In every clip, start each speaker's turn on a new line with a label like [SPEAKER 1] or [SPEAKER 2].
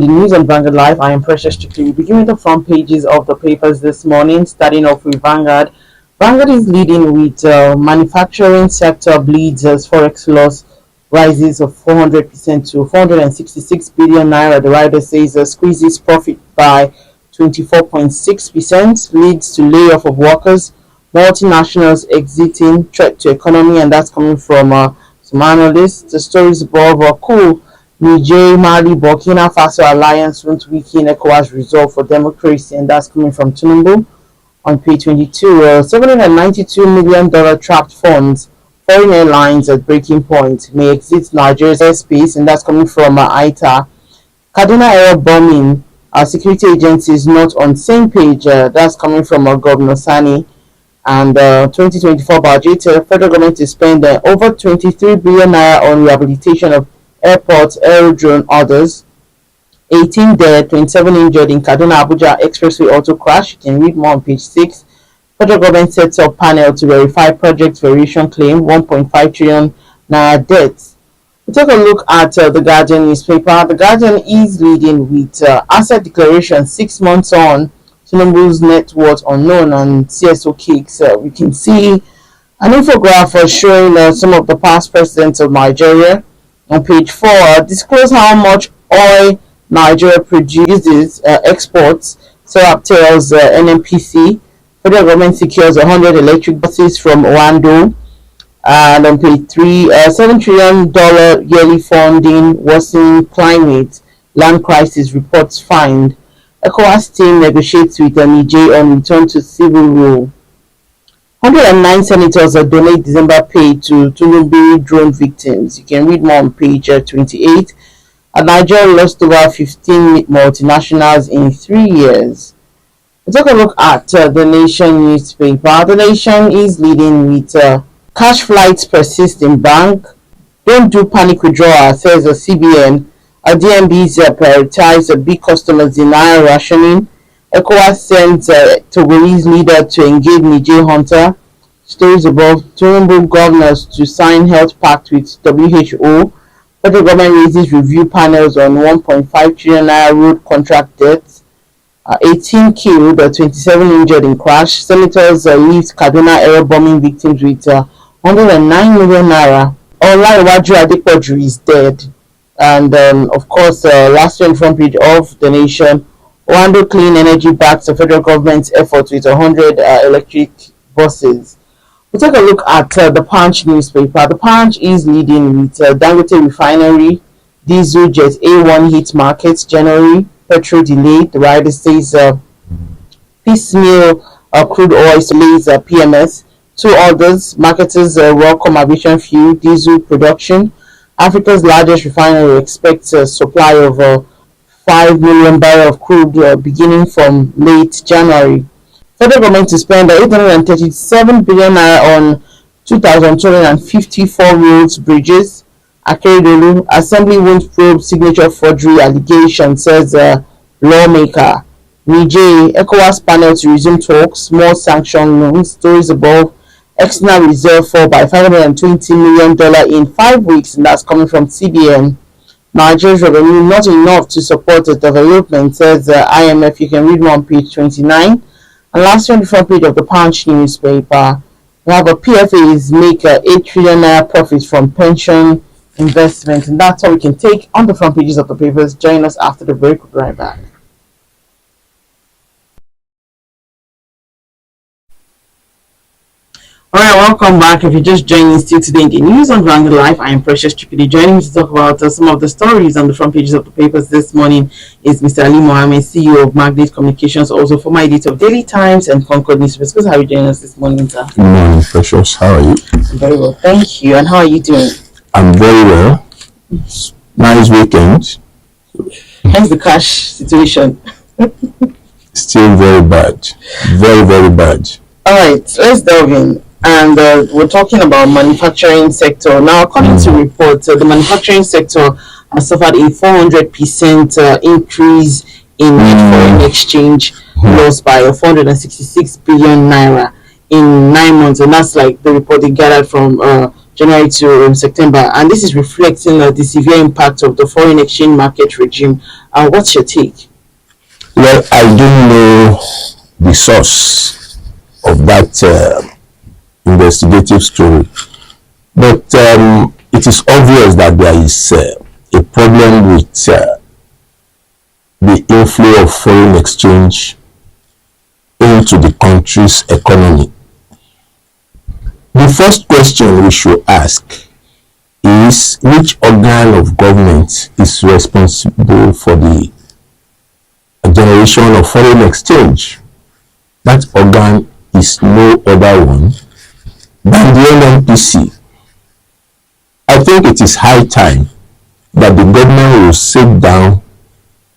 [SPEAKER 1] doing the news on Vanguard Live. I am Precious Chikli. We begin with the front pages of the papers this morning, starting off with Vanguard. Vanguard is leading with manufacturing sector bleeds as forex loss rises of 400% to 466 billion naira. The rider says squeezes profit by 24.6%, leads to layoff of workers, multinationals exiting, threat to economy, and that's coming from some analysts. The stories above are cool. Niger, Mali, Burkina Faso alliance won't weaken ECOWAS resolve for democracy, and that's coming from TINUBU on page 22. $792 million trapped funds. Foreign airlines at breaking point may exit Niger's airspace, and that's coming from IATA. KADUNA error bombing. Our security agency is not on same page. That's coming from Gov Sani. And 2024 budget, federal government is spending over 23 billion naira on rehabilitation of airports, aerodrome, others. 18 dead, 27 injured in Kaduna Abuja expressway auto crash. You can read more on page 6. Federal government sets up panel to verify project variation claim, 1.5 trillion naira debts. We take a look at the Guardian newspaper. The Guardian is leading with asset declaration 6 months on. TINUBU's net worth unknown and CSO kicks. We can see an infographic showing some of the past presidents of Nigeria. On page 4, disclose how much oil Nigeria produces, exports. SERAP tells NNPC. Federal government secures 100 electric buses from Oando. And on page 3, $7 trillion yearly funding worsening climate, land crisis reports find. ECOWAS team negotiates with Niger on return to civil rule. 109 senators donate December pay to TINUBU drone victims. You can read more on page 28. Nigeria lost over 15 multinationals in 3 years. Let's take a look at the Nation newspaper. The Nation is leading with cash flights persist in bank. Don't do panic withdrawal, says the CBN. DNBs prioritize big customers in naira rationing. ECOWAS sends Togolese leader to engage Niger hunter. Stories above. TINUBU governors to sign health pact with WHO. Federal government raises review panels on 1.5 trillion naira road contract debts. 18 killed, 27 injured in crash. Senators leave Kaduna error bombing victims with 109 million naira. Olaiwaju Adepoju is dead. And of course, last year on the front page of the Nation, Oando Clean Energy backs the federal government's efforts with 100 electric buses. We'll take a look at the Punch newspaper. The Punch is leading with Dangote Refinery, diesel jet A1 hit markets January, petrol delayed. The rider says piecemeal crude oil delays PMS. 2 others, marketers welcome aviation fuel, diesel production. Africa's largest refinery expects a supply of 5 million barrels of crude beginning from late January. Federal government to spend 837 billion naira on 2,254 roads, bridges. Akeredolu, Assembly won't probe signature forgery allegation, says lawmaker. Niger, ECOWAS panel to resume talks, more sanction loans. Stories above. External reserve fall by $520 million in 5 weeks, and that's coming from CBN. Nigeria's revenue not enough to support the development, says IMF. You can read more on page 29. And last on the front page of the Punch newspaper, we have a PFAs make 8 trillion naira profits from pension investment, and that's all we can take on the front pages of the papers. Join us after the break. We'll be right back. Alright, welcome back. If you're just joining still today in the news on Vanguard Live, I am Precious Chikli. Joining me to talk about some of the stories on the front pages of the papers this morning is Mr. Ali Mohammed, CEO of Magnet Communications, also former editor of Daily Times and Concord Newspapers. How are you joining us this morning, sir?
[SPEAKER 2] Good morning, Precious. How are you?
[SPEAKER 1] I'm very well, thank you. And how are you doing?
[SPEAKER 2] I'm very well. Nice weekend.
[SPEAKER 1] How's the cash situation?
[SPEAKER 2] Still very bad. Very, very bad.
[SPEAKER 1] Alright, let's delve in. And we're talking about manufacturing sector. Now, according to reports, the manufacturing sector has suffered a 400% increase in net foreign exchange loss by 466 billion naira in 9 months. And that's like the report they gathered from January to September, and this is reflecting the severe impact of the foreign exchange market regime. What's your take?
[SPEAKER 2] Well, I don't know the source of that investigative story, but it is obvious that there is a problem with the inflow of foreign exchange into the country's economy. The first question we should ask is, which organ of government is responsible for the generation of foreign exchange? That organ is no other one than the NNPC. I think it is high time that the government will sit down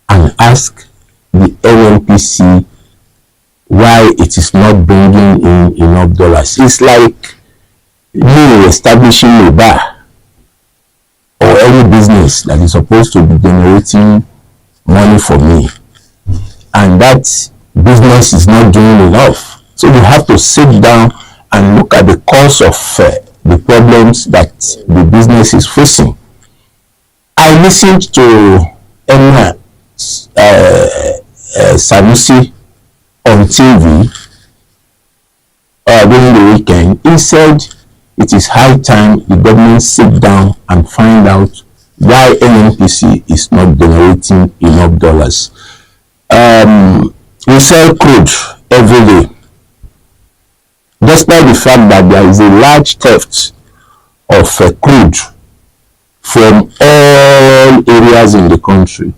[SPEAKER 2] and ask the NNPC why it is not bringing in enough dollars. It's like me establishing a bar or any business that is supposed to be generating money for me, and that business is not doing enough. So we have to sit down and look at the cause of the problems that the business is facing. I listened to Sanusi on TV during the weekend. He said it is high time the government sit down and find out why NNPC is not generating enough dollars. We sell crude every day, despite the fact that there is a large theft of crude from all areas in the country.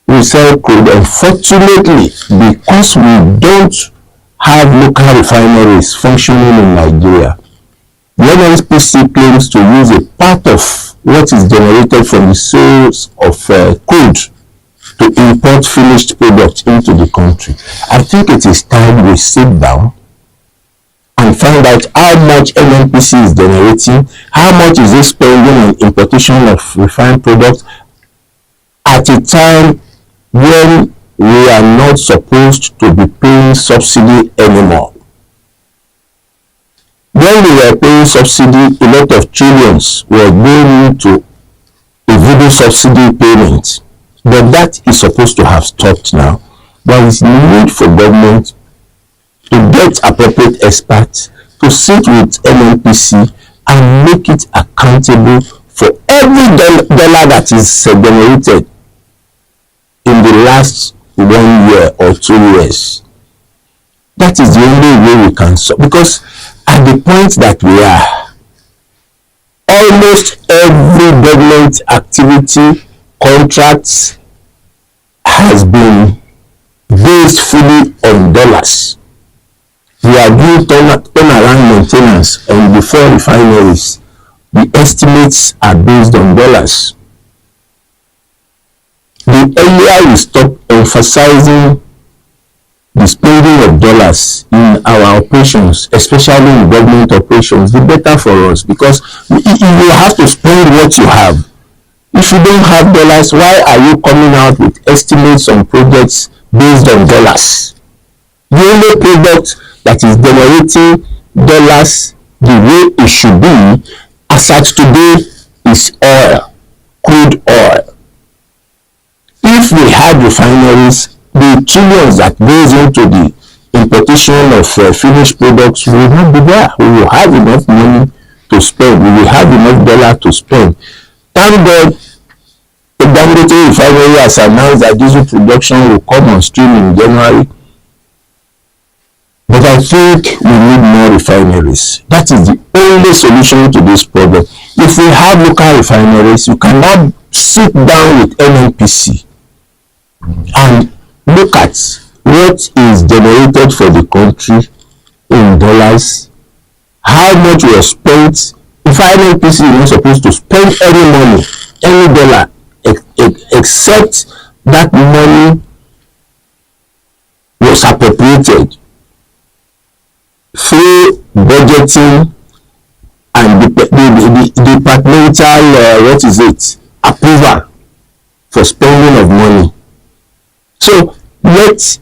[SPEAKER 2] We sell crude. Unfortunately, because we don't have local refineries functioning in Nigeria, the NNPC claims to use a part of what is generated from the sales of crude to import finished products into the country. I think it is time we sit down and find out how much NNPC is generating, how much is it spending on importation of refined products at a time when we are not supposed to be paying subsidy anymore. When we were paying subsidy, a lot of trillions were going into a voodoo subsidy payment, but that is supposed to have stopped now. There is need for government to get appropriate experts to sit with NNPC and make it accountable for every dollar that is generated in the last 1 year or 2 years. That is the only way we can solve, because at the point that we are, almost every government activity, contracts has been based fully on dollars. We are doing turnaround maintenance on the 4 refineries. The estimates are based on dollars. The earlier we stop emphasizing the spending of dollars in our operations, especially in government operations, the better for us, because you have to spend what you have. If you don't have dollars, why are you coming out with estimates on projects based on dollars? The only product that is generating dollars the way it should be as at today is oil, crude oil. If we had refineries, the trillions that goes into the importation of finished products will not be there. We will have enough money to spend. We will have enough dollar to spend. Thank God the Dangote refinery has announced that diesel production will come on stream in January. But I think we need more refineries. That is the only solution to this problem. If we have local refineries, you cannot sit down with NNPC and look at what is generated for the country in dollars, how much was spent. If NNPC is not supposed to spend any money, any dollar, except that money was appropriated through budgeting and the departmental approval for spending of money. So let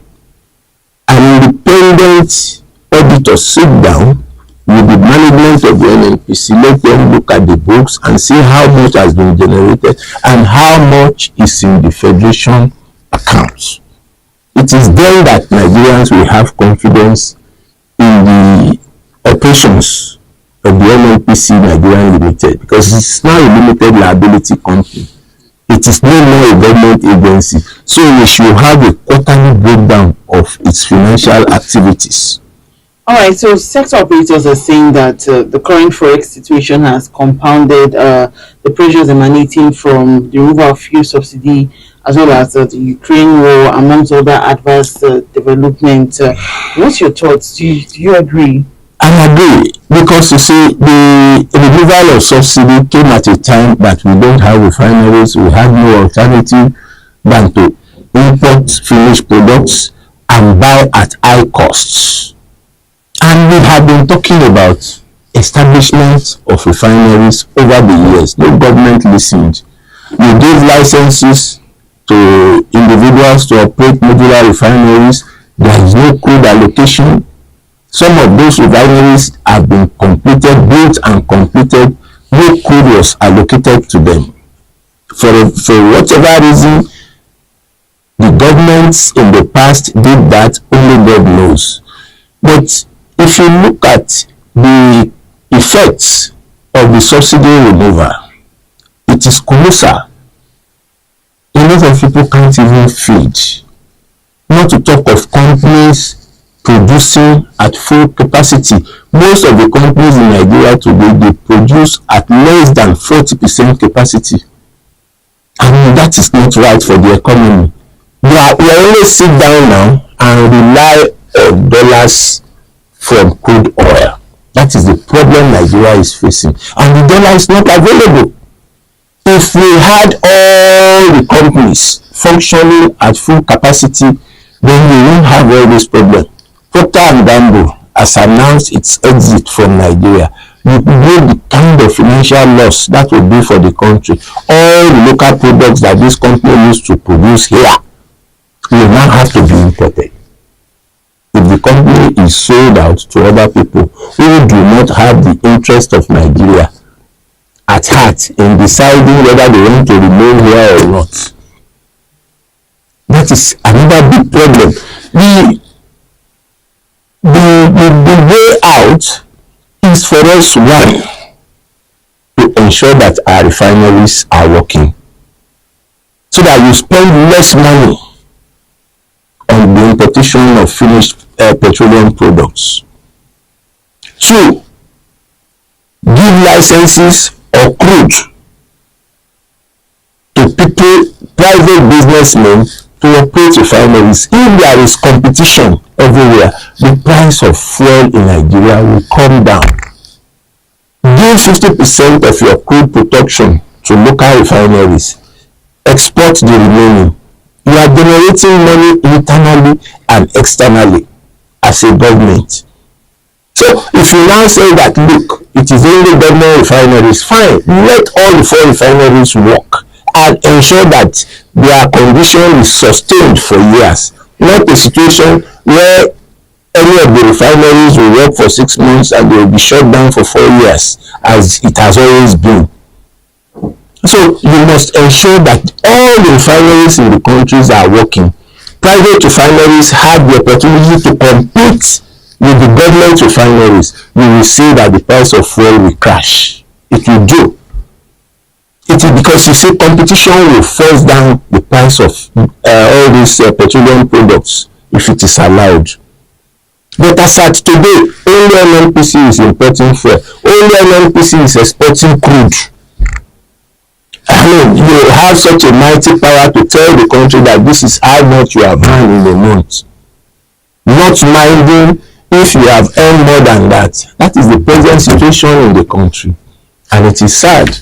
[SPEAKER 2] an independent auditor sit down with the management of the NNPC, let them look at the books and see how much has been generated and how much is in the federation accounts. It is then that Nigerians will have confidence in the operations of the NNPC Nigeria Limited, because it's now a limited liability company. It is no more a government agency. So we should have a quarterly breakdown of its financial activities.
[SPEAKER 1] All right, so sector operators are saying that the current forex situation has compounded the pressures emanating from the removal of fuel subsidy, as well as the Ukraine war, amongst other adverse developments. What's your thoughts? Do you agree?
[SPEAKER 2] I agree, because you see, the removal of subsidy came at a time that we don't have refineries. We had no alternative than to import finished products and buy at high costs. And we have been talking about establishment of refineries over the years. No government listened. You gave licenses to individuals to operate modular refineries. There is no crude allocation. Some of those refineries have been completed, built and completed. No crude was allocated to them. For whatever reason, the governments in the past did that, only God knows. But if you look at the effects of the subsidy removal, it is colossal. A lot of people can't even feed. Not to talk of companies producing at full capacity. Most of the companies in Nigeria today, they produce at less than 40% capacity. And that is not right for the economy. We only sit down now and rely on dollars from crude oil. That is the problem Nigeria is facing. And the dollar is not available. If we had all the companies functioning at full capacity, then we won't have all this problem. Procter & Gamble has announced its exit from Nigeria. You know the kind of financial loss that will be for the country. All the local products that this company used to produce here will now have to be imported. If the company is sold out to other people who do not have the interest of Nigeria at heart in deciding whether they want to remain here or not, that is another big problem. The way out is for us, one, to ensure that our refineries are working, so that you spend less money on the importation of finished petroleum products. Two, give licenses or crude to people, private businessmen, to operate refineries. If there is competition everywhere, the price of fuel in Nigeria will come down. Give 50% of your crude production to local refineries. Export the remaining. You are generating money internally and externally as a government. So if you now say that, look, it is only government refineries, fine, let all the 4 refineries work and ensure that their condition is sustained for years. Not a situation where any of the refineries will work for 6 months and they will be shut down for 4 years, as it has always been. So you must ensure that all the refineries in the countries are working. Private refineries have the opportunity to compete with the government refineries. You will see that the price of fuel will crash. It will do. It is because you see competition will force down the price of all these petroleum products if it is allowed. But as at today, only NNPC is importing fuel. Only NNPC is exporting crude. I mean, you have such a mighty power to tell the country that this is how much you have earned in a month. Not minding if you have earned more than that. That is the present situation in the country. And it is sad.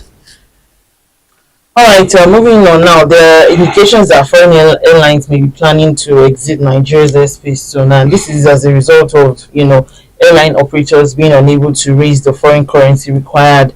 [SPEAKER 1] All right, moving on now. There are indications that foreign airlines may be planning to exit Nigeria's airspace soon, and this is as a result of, airline operators being unable to raise the foreign currency required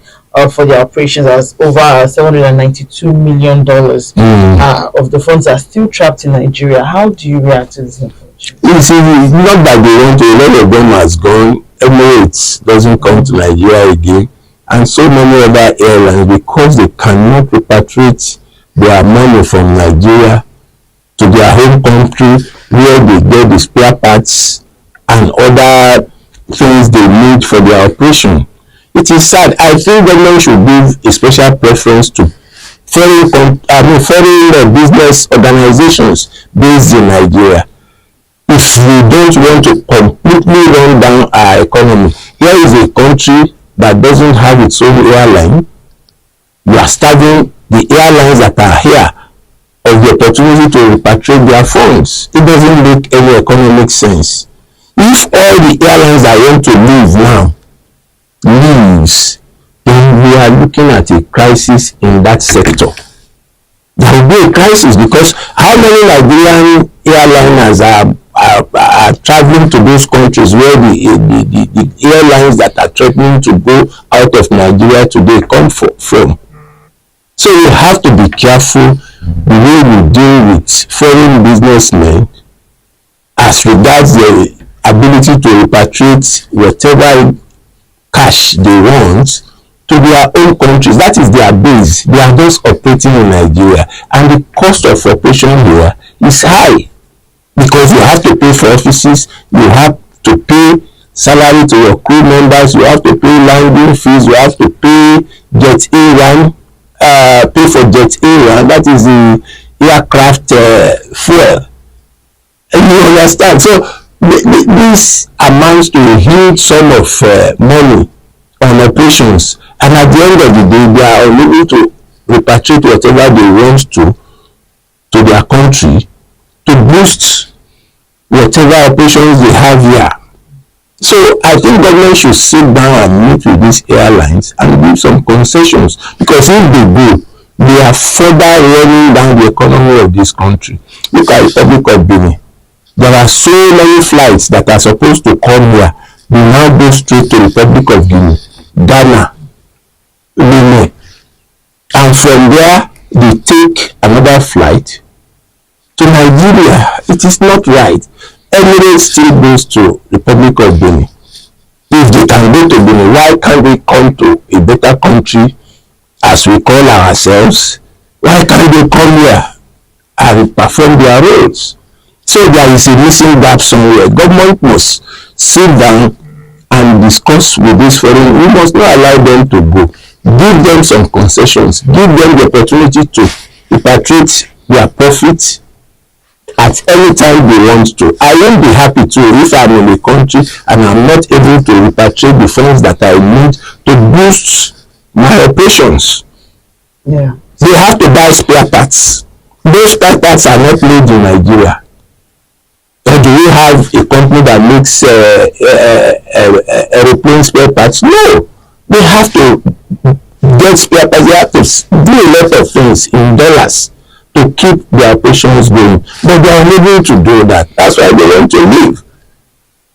[SPEAKER 1] for their operations, as over $792 million of the funds are still trapped in Nigeria. How do you react to this information?
[SPEAKER 2] You see, not that they want to, a lot of them has gone. Emirates doesn't come to Nigeria again, and so many other airlines, because they cannot repatriate their money from Nigeria to their home country where they get the spare parts and other things they need for their operation. It is sad. I think government should give a special preference to foreign business organizations based in Nigeria. If we don't want to completely run down our economy, here is a country that doesn't have its own airline. You are starving the airlines that are here of the opportunity to repatriate their funds. It doesn't make any economic sense. If all the airlines that want to leave now leaves, then we are looking at a crisis in that sector. There will be a crisis, because how many Nigerian airliners are traveling to those countries where the airlines that are threatening to go out of Nigeria today come from? So we have to be careful the way we deal with foreign businessmen as regards the ability to repatriate whatever cash they want to their own countries. That is their base. They are just operating in Nigeria, and the cost of operation here is high, because you have to pay for offices, you have to pay salary to your crew members, you have to pay landing fees, you have to pay jet A1, pay for jet A1, that is the aircraft fuel. And you understand? So this amounts to a huge sum of money on operations, and at the end of the day, they are unable to repatriate whatever they want to their country to boost whatever operations they have here. So I think government should sit down and meet with these airlines and give some concessions, because if they go, they are further running down the economy of this country. Look at the Republic of Benin. There are so many flights that are supposed to come here. They now go straight to the Republic of Guinea, Ghana, Benin, and from there they take another flight to Nigeria. It is not right. Emirates still goes to Republic of Benin. If they can go to Benin, why can't they come to a better country, as we call ourselves? Why can't they come here and perform their roles? So there is a missing gap somewhere. Government must sit down and discuss with these foreign. We must not allow them to go. Give them some concessions. Give them the opportunity to repatriate their profits at any time they want to. I won't be happy too if I'm in a country and I'm not able to repatriate the funds that I need to boost my operations.
[SPEAKER 1] Yeah.
[SPEAKER 2] They have to buy spare parts. Those spare parts are not made in Nigeria. Or do we have a company that makes aeroplane spare parts? No. They have to get spare parts. They have to do a lot of things in dollars to keep their operations going. But they are unable to do that. That's why they want to leave.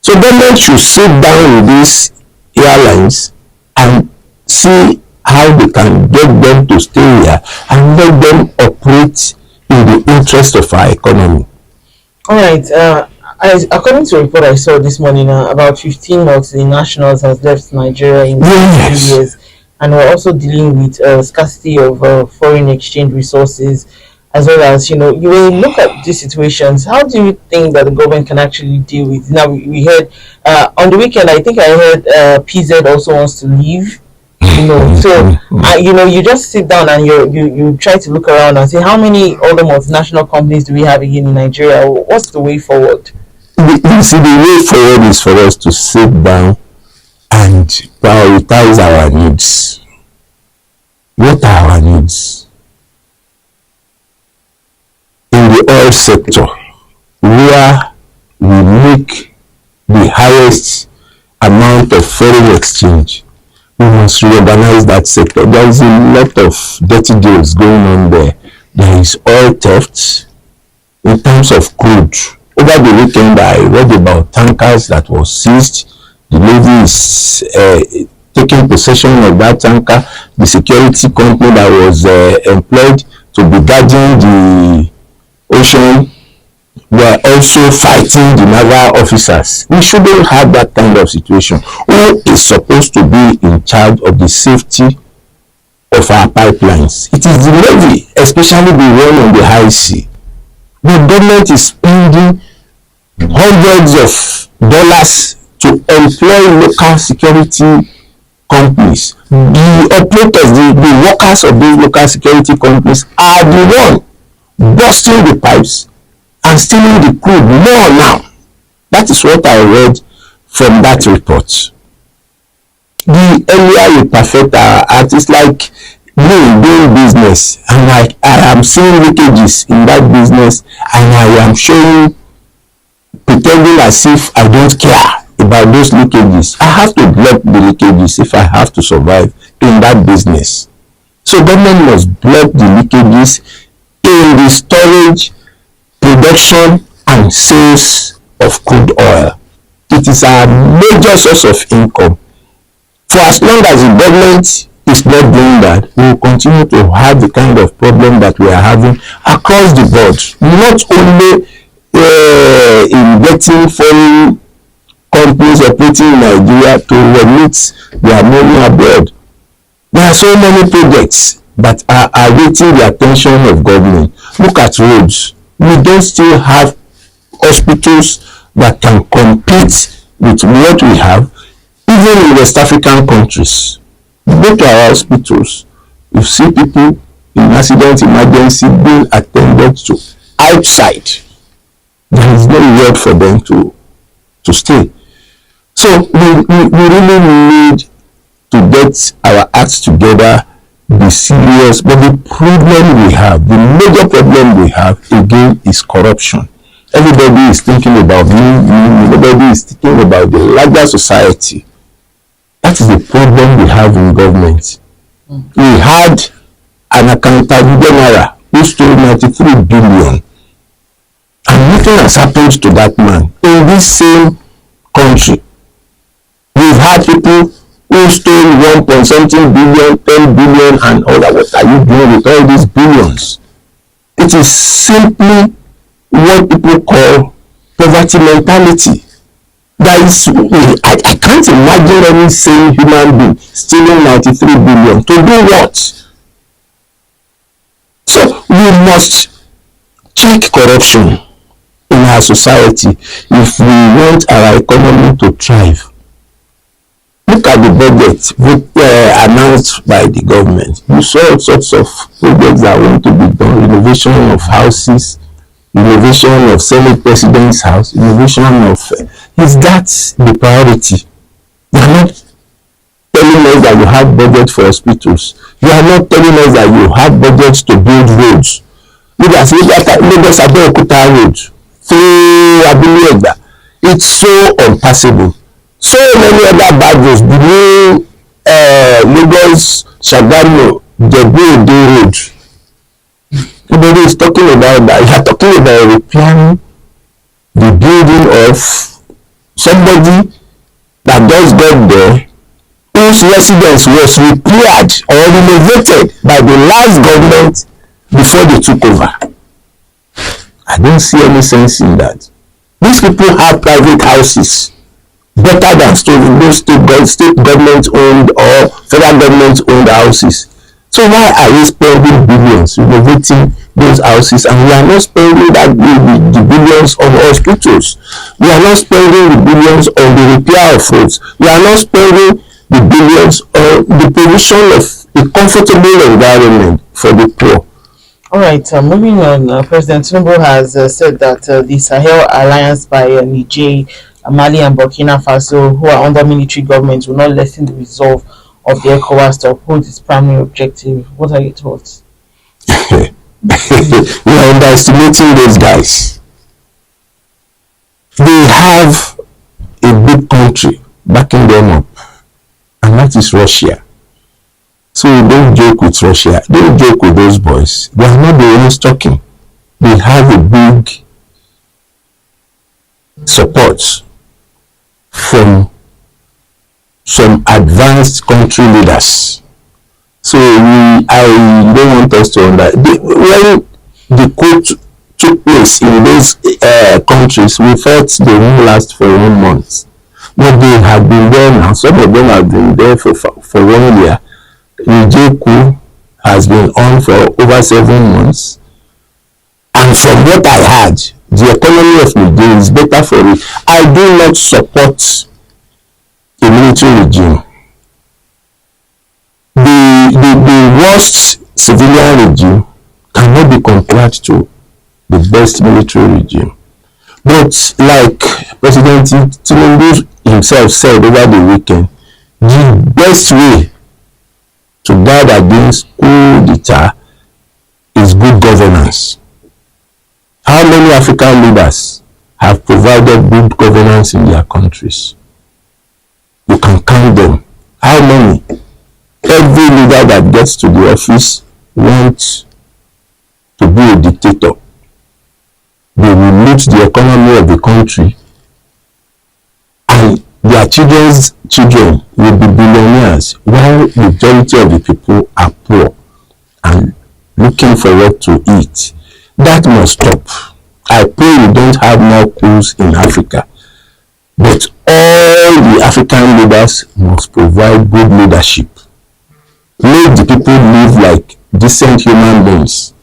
[SPEAKER 2] So government should sit down with these airlines and see how they can get them to stay here and let them operate in the interest of our economy.
[SPEAKER 1] All right. According to a report I saw this morning, about 15 multinationals has left Nigeria in 3 years, and we're also dealing with scarcity of foreign exchange resources, as well as, you will look at these situations. How do you think that the government can actually deal with? Now, we heard on the weekend, I think I heard PZ also wants to leave. So you just sit down and you try to look around and say, how many other multinational companies do we have again in Nigeria? What's the way forward?
[SPEAKER 2] You see, the way forward is for us to sit down and prioritize our needs. What are our needs? In the oil sector, where we make the highest amount of foreign exchange, we must reorganize that sector. There is a lot of dirty deals going on there. There is oil theft in terms of crude. Over the weekend, I read about tankers that was seized. The Navy is taking possession of that tanker. The security company that was employed to be guarding the ocean were also fighting the naval officers. We shouldn't have that kind of situation. Who is supposed to be in charge of the safety of our pipelines? It is the Navy, especially the one on the high sea. The government is spending hundreds of dollars to employ local security companies. The operators, the workers of these local security companies are the one busting the pipes and stealing the crude more now. That is what I read from that report. The earlier you perfect our act, it's like me doing business, and I am seeing leakages in that business, and I am showing, pretending as if I don't care about those leakages. I have to block the leakages if I have to survive in that business. So government must block the leakages in the storage, production and sales of crude oil. It is our major source of income. For as long as the government is not doing that, we will continue to have the kind of problem that we are having across the board, not only in getting foreign companies operating in Nigeria to remit their money abroad. There are so many projects that are awaiting the attention of government. Look at roads. We don't still have hospitals that can compete with what we have, even in West African countries. You go to our hospitals, you see people in accident emergency being attended to outside. There is no word for them to stay. So we really need to get our acts together, be serious. But the problem we have, the major problem we have again, is corruption. Everybody is thinking about me. Nobody is thinking about the larger society. That is the problem we have in government. We had an accountant general who stole 93 billion, and nothing has happened to that man in this same country. We've had people who stole 1 point something billion, 10 billion, and all that. What are you doing with all these billions? It is simply what people call poverty mentality. That is, I can't imagine any sane human being stealing 93 billion to do what? So we must check corruption in our society if we want our economy to thrive. Look at the budget announced by the government. You saw all sorts of projects that want to be done: renovation of houses, renovation of Senate President's house, renovation of... is that the priority? You are not telling us that you have budget for hospitals. You are not telling us that you have budgets to build roads. Look at Lagos Abeokuta road through Abiliegba. It's so unpassable. So many other bad roads, the new Lagos Shagamu Jebu road. Nobody is talking about that. You are talking about repairing the building of somebody that just got there, whose residence was repaired or renovated by the last government before they took over. I don't see any sense in that. These people have private houses better than those state government owned or federal government owned houses. So why are we spending billions renovating those houses, and we are not spending the billions on hospitals? We are not spending the billions on the repair of roads. We are not spending the billions on the provision of a comfortable environment for the poor.
[SPEAKER 1] All right, moving on, President TINUBU has said that the Sahel alliance by Niger, Mali and Burkina Faso, who are under military government, will not lessen the resolve of the ECOWAS to uphold its primary objective. What are your thoughts?
[SPEAKER 2] We are underestimating those guys. They have a big country backing them up, and that is Russia. So don't joke with Russia. Don't joke with those boys. They are not the ones talking. They have a big support from some advanced country leaders. So I don't want us to understand. When the took place in those countries, we thought they won't last for 1 month. But they have been there now. Some of them have been there for 1 year. Niger coup has been on for over 7 months. And from what I heard, the economy of Niger is better for it. I do not support a military regime. The worst civilian regime cannot be compared to the best military regime. But like President TINUBU himself said over the weekend, the best way to guard against coup d'etat is good governance. How many African leaders have provided good governance in their countries? You can count them. How many? Every leader that gets to the office wants to be a dictator. They will loot the economy of the country, and their children's children will be billionaires, while the majority of the people are poor and looking for what to eat. That must stop. I pray we don't have more coups in Africa, but all the African leaders must provide good leadership. Make the people live like decent human beings.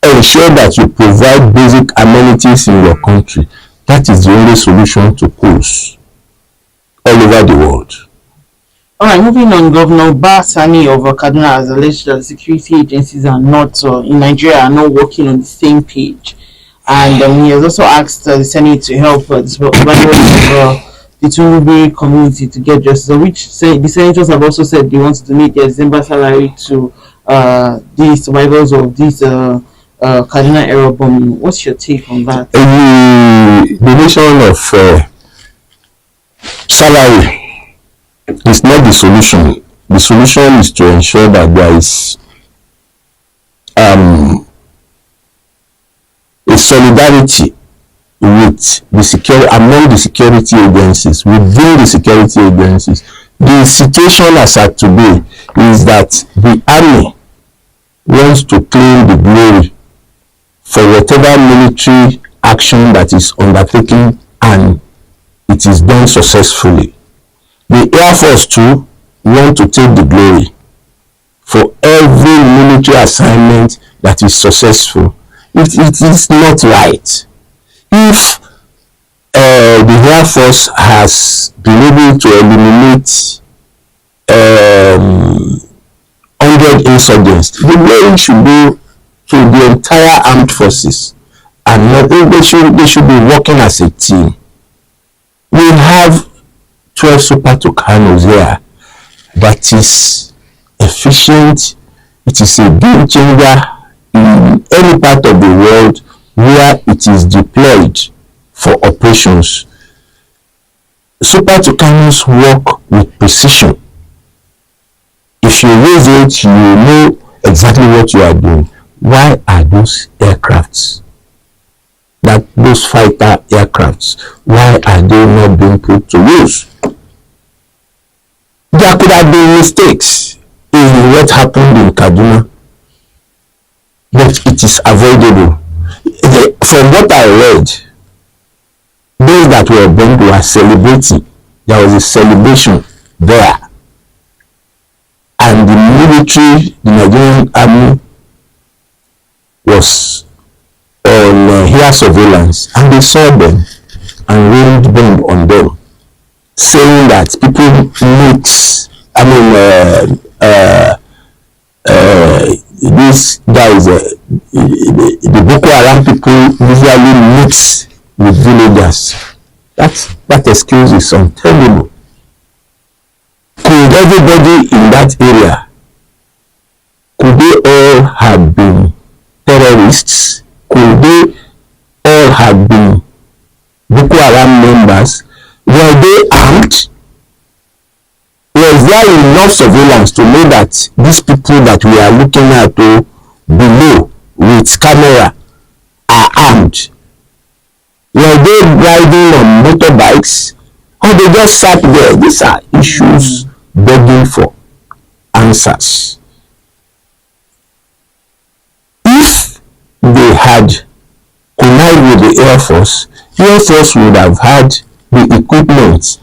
[SPEAKER 2] Ensure that you provide basic amenities in your country. That is the only solution to coups all over the world.
[SPEAKER 1] All right, moving on, Governor Gov Sani of Kaduna has alleged that security agencies are not in Nigeria are not working on the same page, and he has also asked the Senate to help the survivors of the TINUBU community to get justice. Which the senators have also said they want to donate their December salary to the survivors of this KADUNA error bombing. What's your take on that?
[SPEAKER 2] The donation of salary is not the solution. The solution is to ensure that there is a solidarity with the security among the security agencies, within the security agencies. The situation as at today is that the army wants to claim the glory for whatever military action that is undertaken, and it is done successfully. The Air Force too want to take the glory for every military assignment that is successful. It is not right. If the Air Force has been able to eliminate 100 insurgents, the glory should go to the entire armed forces, and they should be working as a team. We have 12 Super Tucanos here. That is efficient. It is a game changer in any part of the world where it is deployed for operations. Super Tucanos work with precision. If you use it, you know exactly what you are doing. Why are those aircrafts, those fighter aircrafts, why are they not being put to use? There could have been mistakes in what happened in Kaduna, but it is avoidable. From what I read, those that were bombed were celebrating. There was a celebration there, and the military, the Nigerian army, was on air surveillance, and they saw them and rained bomb on them, saying that people mix. These guys, the Boko Haram people usually mix with villagers. That excuse is untenable. Could everybody in that area, could they all have been terrorists? Could they all have been Boko Haram members? Were they armed? Was there enough surveillance to know that these people that we are looking at below with camera are armed? Were they riding on motorbikes, or they just sat there? These are issues begging for answers. If they had connive with the Air Force would have had the equipment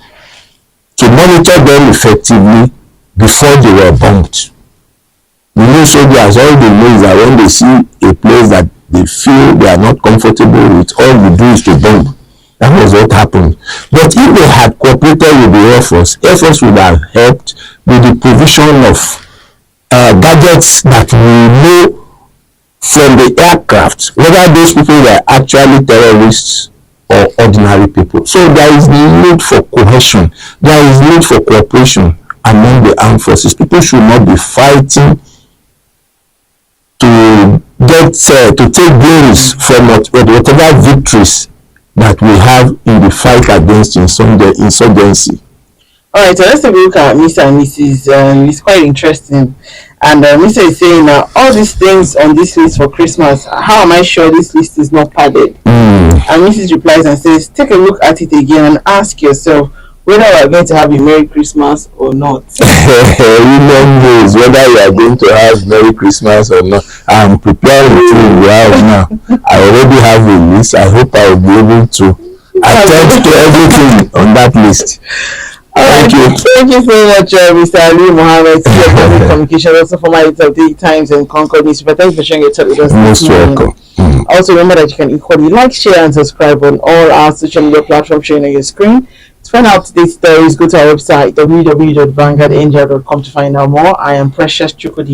[SPEAKER 2] to monitor them effectively before they were bombed. The new soldiers, all they know is that when they see a place that they feel they are not comfortable with, all we do is to bomb. That was what happened. But if they had cooperated with the Air Force would have helped with the provision of gadgets that we know from the aircraft, whether those people were actually terrorists or ordinary people. So there is need for cohesion, there is need for cooperation among the armed forces. People should not be fighting to get to take glories from whatever victories that we have in the fight against insurgency.
[SPEAKER 1] All right, so let's take a look at Mr. and Mrs. It's quite interesting. And Mr. is saying, all these things on this list for Christmas, how am I sure this list is not padded? And Mrs. replies and says, take a look at it again and ask yourself whether we are going to have a Merry Christmas or not.
[SPEAKER 2] Women knows whether you are going to have Merry Christmas or not. I'm preparing to now. I already have a list. I hope I will be able to attend to everything on that list. Thank you.
[SPEAKER 1] Thank you so much, Mr. Ali Mohammed, Communication, also former editor of the Times and Concord newspaper. Thank you for sharing your thoughts with us.
[SPEAKER 2] Most welcome.
[SPEAKER 1] Also, remember that you can equally like, share, and subscribe on all our social media platforms showing on your screen. To find out up-to-date stories, go to our website www.vanguardindia.com to find out more. I am Precious Chukudi.